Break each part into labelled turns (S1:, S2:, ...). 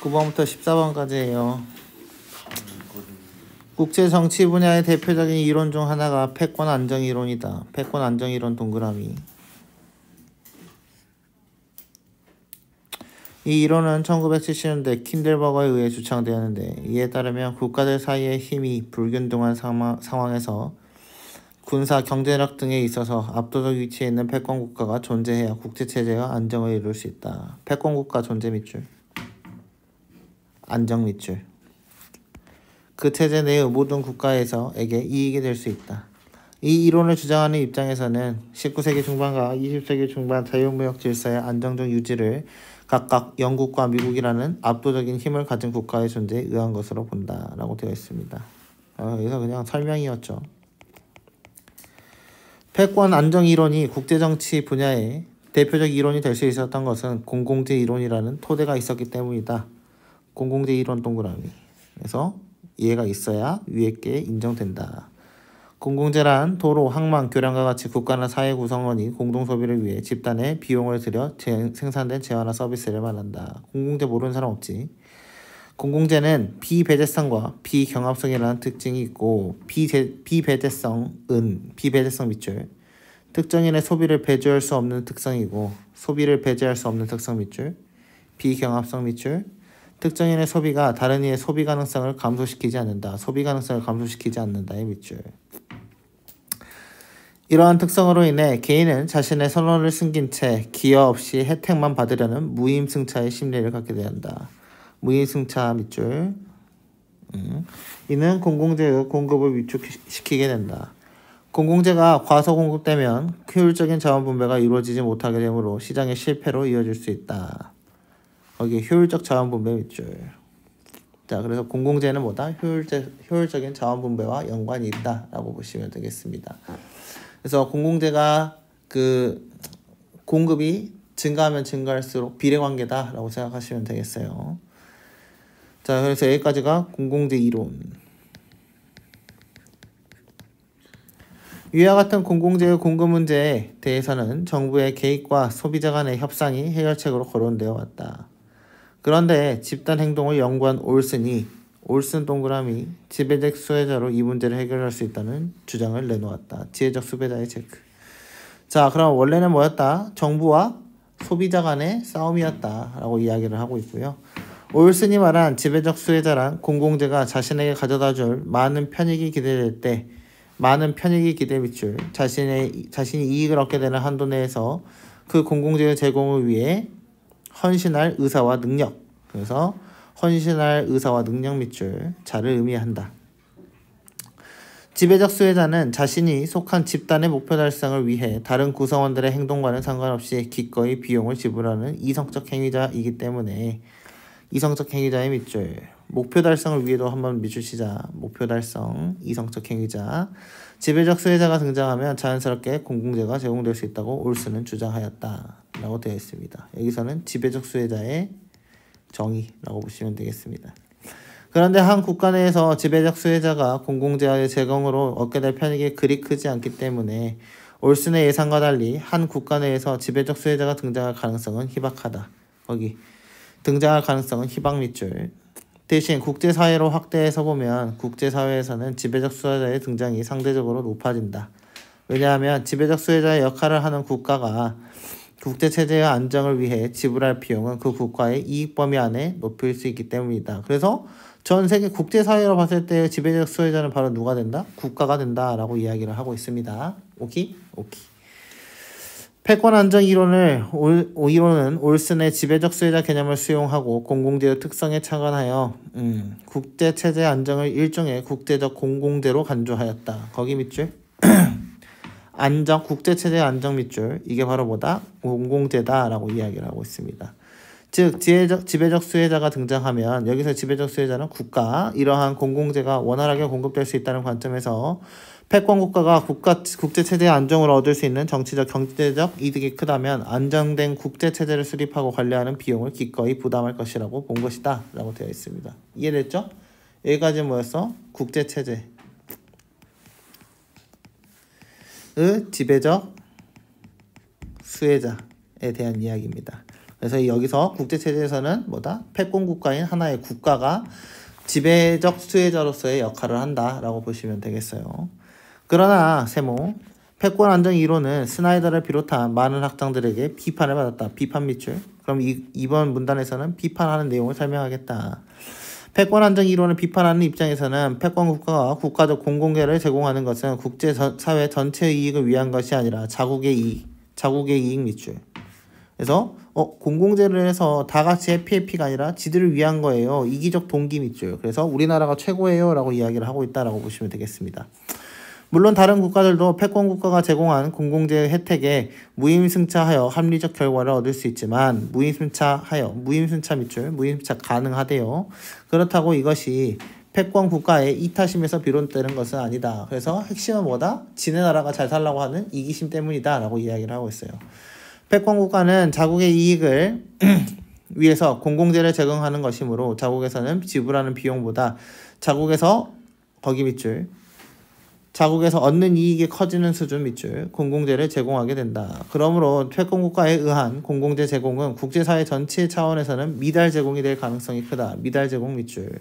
S1: 9번부터 14번까지예요. 국제 정치 분야의 대표적인 이론 중 하나가 패권 안정 이론이다. 패권 안정 이론 동그라미. 이 이론은 1970년대 킨델버거에 의해 주창되었는데, 이에 따르면 국가들 사이의 힘이 불균등한 상황에서 군사, 경제력 등에 있어서 압도적 위치에 있는 패권 국가가 존재해야 국제체제가 안정을 이룰 수 있다. 패권 국가 존재 밑줄, 안정 밑줄. 그 체제 내의 모든 국가에서에게 이익이 될 수 있다. 이 이론을 주장하는 입장에서는 19세기 중반과 20세기 중반 자유무역 질서의 안정적 유지를 각각 영국과 미국이라는 압도적인 힘을 가진 국가의 존재에 의한 것으로 본다라고 되어 있습니다. 여기서 그냥 설명이었죠. 패권 안정 이론이 국제정치 분야의 대표적 이론이 될 수 있었던 것은 공공재 이론이라는 토대가 있었기 때문이다. 공공재 이론 동그라미. 그래서 이해가 있어야 위에 게 인정된다. 공공재란 도로, 항만, 교량과 같이 국가나 사회 구성원이 공동소비를 위해 집단의 비용을 들여 생산된 재화나 서비스를 말한다. 공공재 모르는 사람 없지. 공공재는 비배제성과 비경합성이라는 특징이 있고, 비배제성 밑줄, 특정인의 소비를 배제할 수 없는 특성이고, 소비를 배제할 수 없는 특성 밑줄, 비경합성 밑줄, 특정인의 소비가 다른 이의 소비 가능성을 감소시키지 않는다. 소비 가능성을 감소시키지 않는다의 밑줄. 이러한 특성으로 인해 개인은 자신의 선호를 숨긴 채 기여 없이 혜택만 받으려는 무임승차의 심리를 갖게 된다. 무임승차 밑줄. 이는 공공재의 공급을 위축시키게 된다. 공공재가 과소 공급되면 효율적인 자원 분배가 이루어지지 못하게 되므로 시장의 실패로 이어질 수 있다. 거기 효율적 자원 분배 밑줄. 자, 그래서 공공재는 뭐다? 효율적인 자원 분배와 연관이 있다라고 보시면 되겠습니다. 그래서 공공재가 그 공급이 증가하면 증가할수록 비례관계다라고 생각하시면 되겠어요. 자, 그래서 여기까지가 공공재 이론. 위와 같은 공공재의 공급 문제에 대해서는 정부의 개입과 소비자 간의 협상이 해결책으로 거론되어 왔다. 그런데 집단 행동을 연구한 올슨 동그라미 지배적 수혜자로 이 문제를 해결할 수 있다는 주장을 내놓았다. 지배적 수혜자의 체크. 자, 그럼 원래는 뭐였다? 정부와 소비자 간의 싸움이었다라고 이야기를 하고 있고요. 올슨이 말한 지배적 수혜자란 공공재가 자신에게 가져다줄 많은 편익이 기대될 때, 많은 편익이 기대 밑줄, 자신이 이익을 얻게 되는 한도 내에서 그 공공재의 제공을 위해 헌신할 의사와 능력. 그래서 헌신할 의사와 능력 밑줄 자를 의미한다. 지배적 수혜자는 자신이 속한 집단의 목표 달성을 위해 다른 구성원들의 행동과는 상관없이 기꺼이 비용을 지불하는 이성적 행위자이기 때문에 이성적 행위자의 밑줄. 목표 달성을 위해도 한번 밑줄 치자. 목표 달성, 이성적 행위자. 지배적 수혜자가 등장하면 자연스럽게 공공재가 제공될 수 있다고 올슨은 주장하였다 라고 되어 있습니다. 여기서는 지배적 수혜자의 정의라고 보시면 되겠습니다. 그런데 한 국가 내에서 지배적 수혜자가 공공재의 제공으로 얻게 될 편익이 그리 크지 않기 때문에 올슨의 예상과 달리 한 국가 내에서 지배적 수혜자가 등장할 가능성은 희박하다. 거기 등장할 가능성은 희박 밑줄. 대신 국제사회로 확대해서 보면 국제사회에서는 지배적 수혜자의 등장이 상대적으로 높아진다. 왜냐하면 지배적 수혜자의 역할을 하는 국가가 국제체제의 안정을 위해 지불할 비용은 그 국가의 이익 범위 안에 높일 수 있기 때문이다. 그래서 전 세계 국제사회로 봤을 때 지배적 수혜자는 바로 누가 된다? 국가가 된다라고 이야기를 하고 있습니다. 오케이? 패권 안정 이론은 올슨의 지배적 수혜자 개념을 수용하고 공공재의 특성에 착안하여 국제체제 안정을 일종의 국제적 공공재로 간주하였다. 거기 밑줄. 국제체제 안정 밑줄. 이게 바로 뭐다? 공공재다라고 이야기를 하고 있습니다. 즉 지배적 수혜자가 등장하면 여기서 지배적 수혜자는 국가, 이러한 공공재가 원활하게 공급될 수 있다는 관점에서 패권 국가가 국제체제의 안정을 얻을 수 있는 정치적, 경제적 이득이 크다면 안정된 국제체제를 수립하고 관리하는 비용을 기꺼이 부담할 것이라고 본 것이다 라고 되어 있습니다. 이해됐죠? 여기까지 뭐였어? 국제체제의 지배적 수혜자에 대한 이야기입니다. 그래서 여기서 국제체제에서는 뭐다? 패권국가인 하나의 국가가 지배적 수혜자로서의 역할을 한다라고 보시면 되겠어요. 그러나 세모 패권 안정 이론은 스나이더를 비롯한 많은 학장들에게 비판을 받았다. 비판 밑줄. 그럼 이번 문단에서는 비판하는 내용을 설명하겠다. 패권 안정 이론을 비판하는 입장에서는 패권 국가가 국가적 공공재를 제공하는 것은 국제사회 전체의 이익을 위한 것이 아니라 자국의 이익 밑줄. 그래서 공공재를 해서 다 같이 해피가 아니라 지들을 위한 거예요. 이기적 동기 밑줄. 그래서 우리나라가 최고예요 라고 이야기를 하고 있다라고 보시면 되겠습니다. 물론 다른 국가들도 패권 국가가 제공한 공공재 혜택에 무임승차하여 합리적 결과를 얻을 수 있지만 무임승차 밑줄, 무임승차 가능하대요. 그렇다고 이것이 패권 국가의 이타심에서 비롯되는 것은 아니다. 그래서 핵심은 뭐다? 지네 나라가 잘 살라고 하는 이기심 때문이다 라고 이야기를 하고 있어요. 패권 국가는 자국의 이익을 위해서 공공재를 제공하는 것이므로 자국에서는 지불하는 비용보다 자국에서 얻는 이익이 커지는 수준 밑줄 공공재를 제공하게 된다. 그러므로 패권 국가에 의한 공공재 제공은 국제사회 전체 차원에서는 미달 제공이 될 가능성이 크다. 미달 제공 밑줄.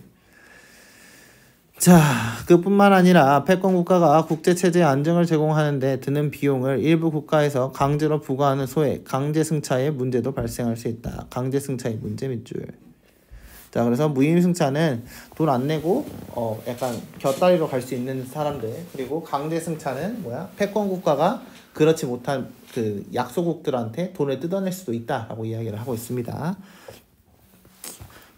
S1: 자, 그뿐만 아니라 패권 국가가 국제체제의 안정을 제공하는 데 드는 비용을 일부 국가에서 강제로 부과하는 소액, 강제승차의 문제도 발생할 수 있다. 강제승차의 문제 밑줄. 자, 그래서 무임승차는 돈 안 내고 약간 곁다리로 갈 수 있는 사람들, 그리고 강제승차는 패권 국가가 그렇지 못한 그 약소국들한테 돈을 뜯어낼 수도 있다라고 이야기를 하고 있습니다.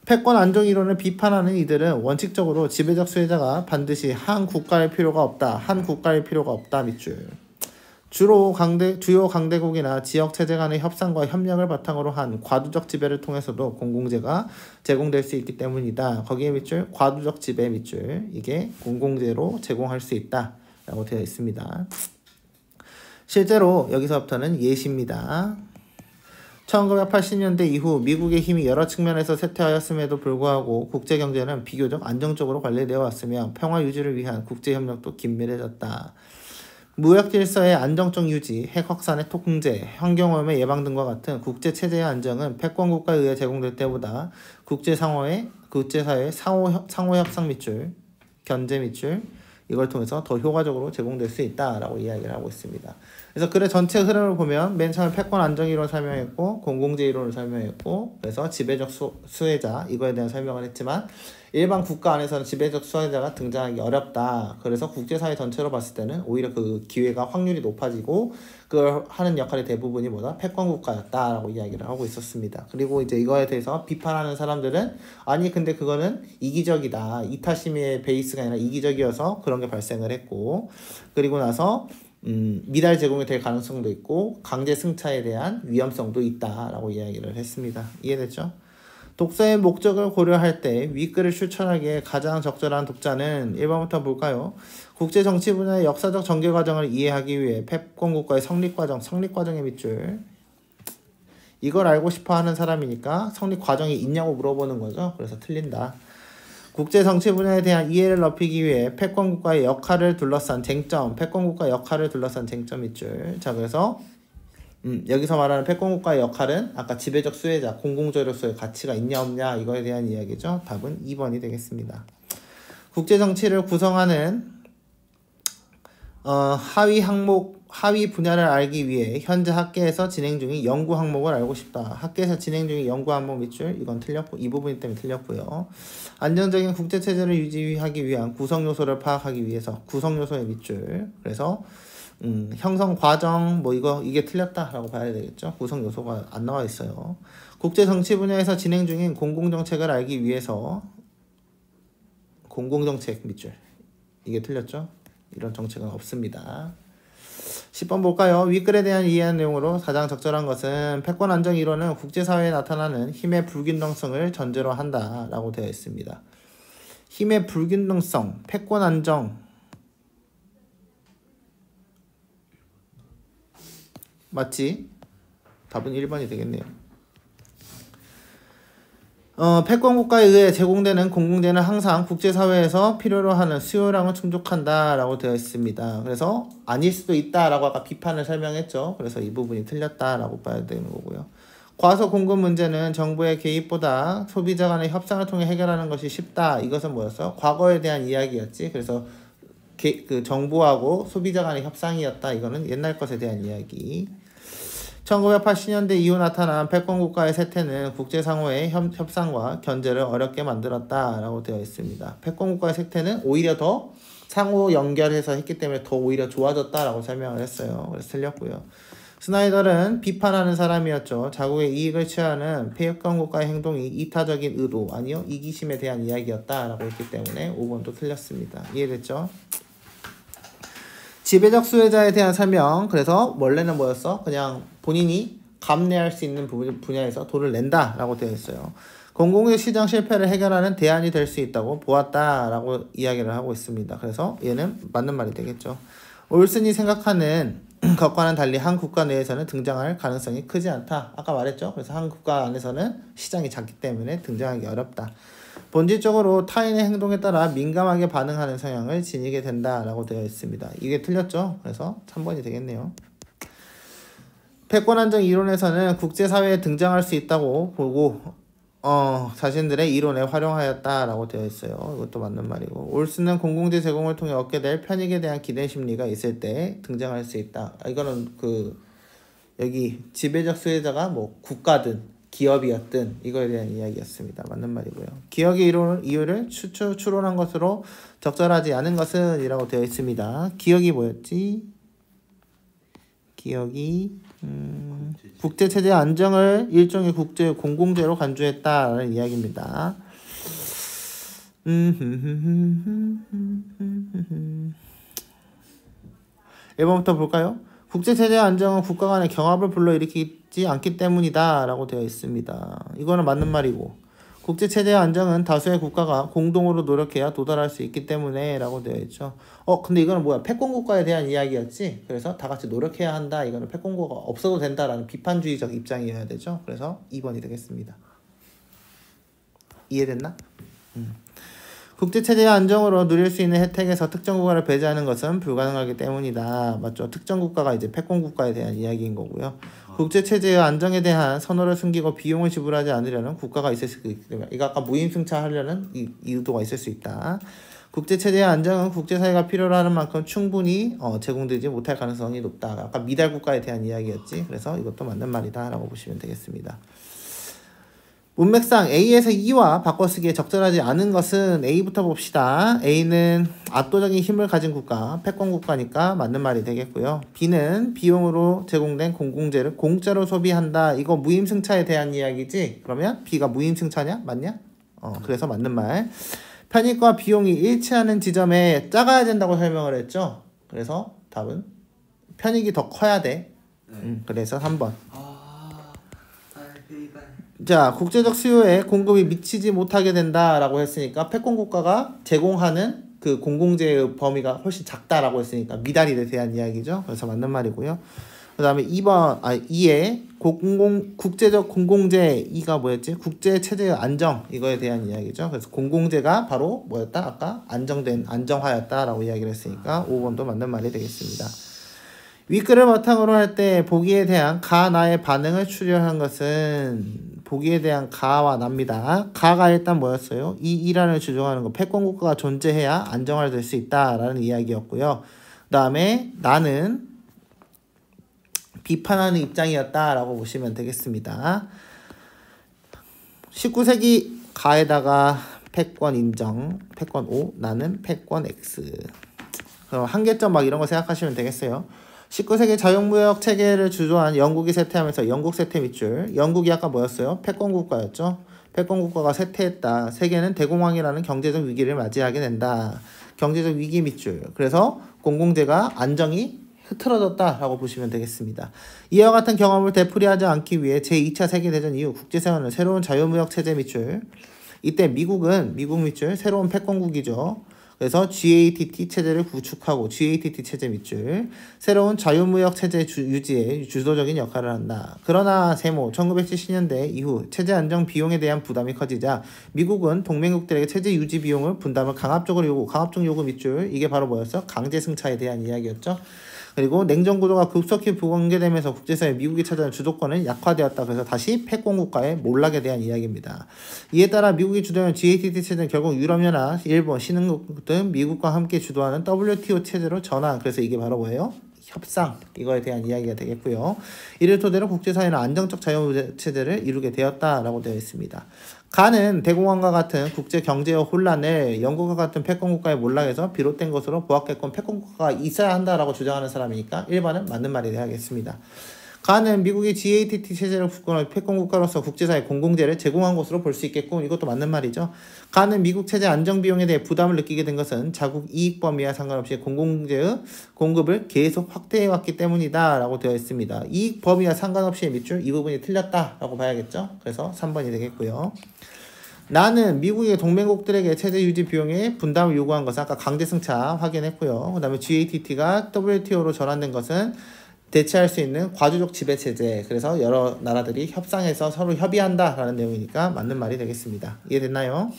S1: 패권 안정 이론을 비판하는 이들은 원칙적으로 지배적 수혜자가 반드시 한 국가일 필요가 없다 밑줄. 주요 강대국이나 지역 체제 간의 협상과 협력을 바탕으로 한 과도적 지배를 통해서도 공공재가 제공될 수 있기 때문이다. 거기에 밑줄 과도적 지배 밑줄. 이게 공공재로 제공할 수 있다라고 되어 있습니다. 실제로 여기서부터는 예시입니다. 1980년대 이후 미국의 힘이 여러 측면에서 쇠퇴하였음에도 불구하고 국제경제는 비교적 안정적으로 관리되어 왔으며 평화 유지를 위한 국제협력도 긴밀해졌다. 무역 질서의 안정적 유지, 핵 확산의 통제, 환경오염의 예방 등과 같은 국제체제의 안정은 패권 국가에 의해 제공될 때보다 국제사회의 상호협상 밑줄, 견제 밑줄, 이걸 통해서 더 효과적으로 제공될 수 있다라고 이야기를 하고 있습니다. 그래서 글의 전체 흐름을 보면 맨 처음에 패권 안정 이론을 설명했고 공공재 이론을 설명했고 그래서 지배적 수혜자 이거에 대한 설명을 했지만 일반 국가 안에서는 지배적 수혜자가 등장하기 어렵다. 그래서 국제사회 전체로 봤을 때는 오히려 그 기회가 확률이 높아지고 그걸 하는 역할이 대부분이 패권 국가였다라고 이야기를 하고 있었습니다. 그리고 이제 이거에 대해서 비판하는 사람들은 아니 근데 그거는 이기적이다. 이타심의 베이스가 아니라 이기적이어서 그런 게 발생을 했고 그리고 나서 미달 제공이 될 가능성도 있고 강제 승차에 대한 위험성도 있다라고 이야기를 했습니다. 이해됐죠? 독서의 목적을 고려할 때 윗글을 추천하기에 가장 적절한 독자는 1번부터 볼까요? 국제정치 분야의 역사적 전개 과정을 이해하기 위해 패권 국가의 성립 과정의 밑줄. 이걸 알고 싶어 하는 사람이니까 성립 과정이 있냐고 물어보는 거죠. 그래서 틀린다. 국제정치 분야에 대한 이해를 높이기 위해 패권 국가의 역할을 둘러싼 쟁점, 패권 국가의 역할을 둘러싼 쟁점 밑줄. 자, 그래서 여기서 말하는 패권 국가의 역할은 아까 지배적 수혜자, 공공재로서의 가치가 있냐 없냐 이거에 대한 이야기죠. 답은 2번이 되겠습니다. 국제정치를 구성하는 하위 분야를 알기 위해 현재 학계에서 진행 중인 연구 항목을 알고 싶다. 학계에서 진행 중인 연구 항목 밑줄 이건 틀렸고 이 부분 때문에 틀렸고요. 안정적인 국제체제를 유지하기 위한 구성 요소를 파악하기 위해서 구성 요소의 밑줄. 그래서 형성 과정 이게 틀렸다라고 봐야 되겠죠. 구성 요소가 안 나와 있어요. 국제 정치 분야에서 진행 중인 공공 정책을 알기 위해서 공공 정책 밑줄. 이게 틀렸죠. 이런 정책은 없습니다. 10번 볼까요? 윗글에 대한 이해한 내용으로 가장 적절한 것은 패권 안정 이론은 국제사회에 나타나는 힘의 불균등성을 전제로 한다라고 되어 있습니다. 힘의 불균등성, 패권 안정 맞지? 답은 1번이 되겠네요. 패권 국가에 의해 제공되는 공공재는 항상 국제사회에서 필요로 하는 수요량을 충족한다 라고 되어 있습니다. 그래서 아닐 수도 있다 라고 아까 비판을 설명했죠. 그래서 이 부분이 틀렸다 라고 봐야 되는 거고요. 과소 공급 문제는 정부의 개입보다 소비자 간의 협상을 통해 해결하는 것이 쉽다. 이것은 뭐였어? 과거에 대한 이야기였지. 그래서 그 정부하고 소비자 간의 협상이었다. 이거는 옛날 것에 대한 이야기. 1980년대 이후 나타난 패권국가의 쇠퇴는 국제상호의 협상과 견제를 어렵게 만들었다라고 되어 있습니다. 패권국가의 쇠퇴는 오히려 더 상호 연결해서 했기 때문에 더 오히려 좋아졌다라고 설명을 했어요. 그래서 틀렸고요. 스나이더는 비판하는 사람이었죠. 자국의 이익을 취하는 패권국가의 행동이 이타적인 의도, 아니요, 이기심에 대한 이야기였다라고 했기 때문에 5번도 틀렸습니다. 이해됐죠? 지배적 수혜자에 대한 설명. 그래서 원래는 뭐였어? 그냥 본인이 감내할 수 있는 분야에서 돈을 낸다라고 되어 있어요. 공공의 시장 실패를 해결하는 대안이 될 수 있다고 보았다라고 이야기를 하고 있습니다. 그래서 얘는 맞는 말이 되겠죠. 올슨이 생각하는 것과는 달리 한 국가 내에서는 등장할 가능성이 크지 않다. 아까 말했죠. 그래서 한 국가 안에서는 시장이 작기 때문에 등장하기 어렵다. 본질적으로 타인의 행동에 따라 민감하게 반응하는 성향을 지니게 된다라고 되어 있습니다. 이게 틀렸죠. 그래서 3번이 되겠네요. 패권안정 이론에서는 국제사회에 등장할 수 있다고 보고 자신들의 이론에 활용하였다라고 되어 있어요. 이것도 맞는 말이고, 올슨은 공공재 제공을 통해 얻게 될 편익에 대한 기대 심리가 있을 때 등장할 수 있다. 이거는 여기 지배적 수혜자가 뭐 국가든 기업이었든 이거에 대한 이야기였습니다. 맞는 말이고요. 기억의 이유를 추론한 것으로 적절하지 않은 것은 이라고 되어 있습니다. 기억이 뭐였지? 기억이 국제체제 안정을 일종의 국제 공공재로 간주했다라는 이야기입니다. 1번부터 볼까요? 국제체제 안정은 국가 간의 경합을 불러일으키지 않기 때문이다 라고 되어 있습니다. 이거는 맞는 말이고, 국제체제의 안정은 다수의 국가가 공동으로 노력해야 도달할 수 있기 때문에 라고 되어 있죠. 근데 이거는 뭐야? 패권국가에 대한 이야기였지? 그래서 다 같이 노력해야 한다. 이거는 패권국가가 없어도 된다라는 비판주의적 입장이어야 되죠. 그래서 2번이 되겠습니다. 이해됐나? 국제체제의 안정으로 누릴 수 있는 혜택에서 특정 국가를 배제하는 것은 불가능하기 때문이다. 맞죠? 특정 국가가 이제 패권국가에 대한 이야기인 거고요. 국제체제의 안정에 대한 선호를 숨기고 비용을 지불하지 않으려는 국가가 있을 수 있기 때문에, 이거 아까 무임승차하려는 이 의도가 있을 수 있다. 국제체제의 안정은 국제사회가 필요로 하는 만큼 충분히 제공되지 못할 가능성이 높다. 아까 미달 국가에 대한 이야기였지. 그래서 이것도 맞는 말이다 라고 보시면 되겠습니다. 문맥상 A에서 E와 바꿔쓰기에 적절하지 않은 것은 A부터 봅시다. A는 압도적인 힘을 가진 국가, 패권국가니까 맞는 말이 되겠고요. B는 비용으로 제공된 공공재를 공짜로 소비한다. 이거 무임승차에 대한 이야기지? 그러면 B가 무임승차냐? 맞냐? 그래서 맞는 말. 편익과 비용이 일치하는 지점에 작아야 된다고 설명을 했죠? 그래서 답은 편익이 더 커야 돼. 그래서 3번. 자, 국제적 수요에 공급이 미치지 못하게 된다라고 했으니까 패권국가가 제공하는 그 공공재의 범위가 훨씬 작다라고 했으니까 미달에 대한 이야기죠. 그래서 맞는 말이고요. 그 다음에 2에 국제적 공공재, 이가 뭐였지? 국제체제의 안정, 이거에 대한 이야기죠. 그래서 공공재가 바로 뭐였다? 아까 안정화였다라고 이야기를 했으니까 5번도 맞는 말이 되겠습니다. 윗글을 바탕으로 할 때 보기에 대한 가, 나의 반응을 추려한 것은 보기에 대한 가와 나입니다. 가가 일단 뭐였어요? 이 이란을 주장하는 거, 패권국가가 존재해야 안정화될 수 있다라는 이야기였고요. 그 다음에 나는 비판하는 입장이었다라고 보시면 되겠습니다. 19세기 가에다가 패권 인정, 패권 O, 나는 패권 X. 그럼 한계점 막 이런 거 생각하시면 되겠어요. 19세기 자유무역 체계를 주도한 영국이 쇠퇴하면서 영국 쇠퇴 밑줄. 영국이 아까 뭐였어요? 패권국가였죠. 패권국가가 쇠퇴했다. 세계는 대공황이라는 경제적 위기를 맞이하게 된다. 경제적 위기 밑줄. 그래서 공공재가 안정이 흐트러졌다라고 보시면 되겠습니다. 이와 같은 경험을 되풀이하지 않기 위해 제2차 세계대전 이후 국제사회는 새로운 자유무역 체제 밑줄. 이때 미국 밑줄 새로운 패권국이죠. 그래서 GATT 체제를 구축하고 GATT 체제 밑줄 새로운 자유무역 체제 유지에 주도적인 역할을 한다. 그러나 세모 1970년대 이후 체제 안정 비용에 대한 부담이 커지자 미국은 동맹국들에게 체제 유지 비용을 분담을 강압적 요구 밑줄, 이게 바로 뭐였어? 강제 승차에 대한 이야기였죠. 그리고 냉전 구도가 급속히 붕괴되면서 국제사회 미국이 차지하는 주도권은 약화되었다. 그래서 다시 패권국가의 몰락에 대한 이야기입니다. 이에 따라 미국이 주도하는 GATT 체제는 결국 유럽연합, 일본, 신흥국 등 미국과 함께 주도하는 WTO 체제로 전환. 그래서 이게 바로 뭐예요? 협상, 이거에 대한 이야기가 되겠고요. 이를 토대로 국제사회는 안정적 자유무제체제를 이루게 되었다라고 되어 있습니다. 가는 대공황과 같은 국제경제의 혼란을 영국과 같은 패권국가의 몰락에서 비롯된 것으로 보았겠고, 패권국가가 있어야 한다라고 주장하는 사람이니까 1번은 맞는 말이 되어야겠습니다. 가는 미국이 GATT 체제를 국권한 패권국가로서 국제사회 공공재를 제공한 것으로 볼 수 있겠고, 이것도 맞는 말이죠. 가는 미국 체제 안정비용에 대해 부담을 느끼게 된 것은 자국 이익 범위와 상관없이 공공재의 공급을 계속 확대해왔기 때문이다 라고 되어 있습니다. 이익 범위와 상관없이의 밑줄, 이 부분이 틀렸다 라고 봐야겠죠. 그래서 3번이 되겠고요. 나는 미국의 동맹국들에게 체제 유지 비용의 분담을 요구한 것은 아까 강제 승차 확인했고요. 그 다음에 GATT가 WTO로 전환된 것은 대체할 수 있는 과주적 지배체제, 그래서 여러 나라들이 협상해서 서로 협의한다라는 내용이니까 맞는 말이 되겠습니다. 이해됐나요?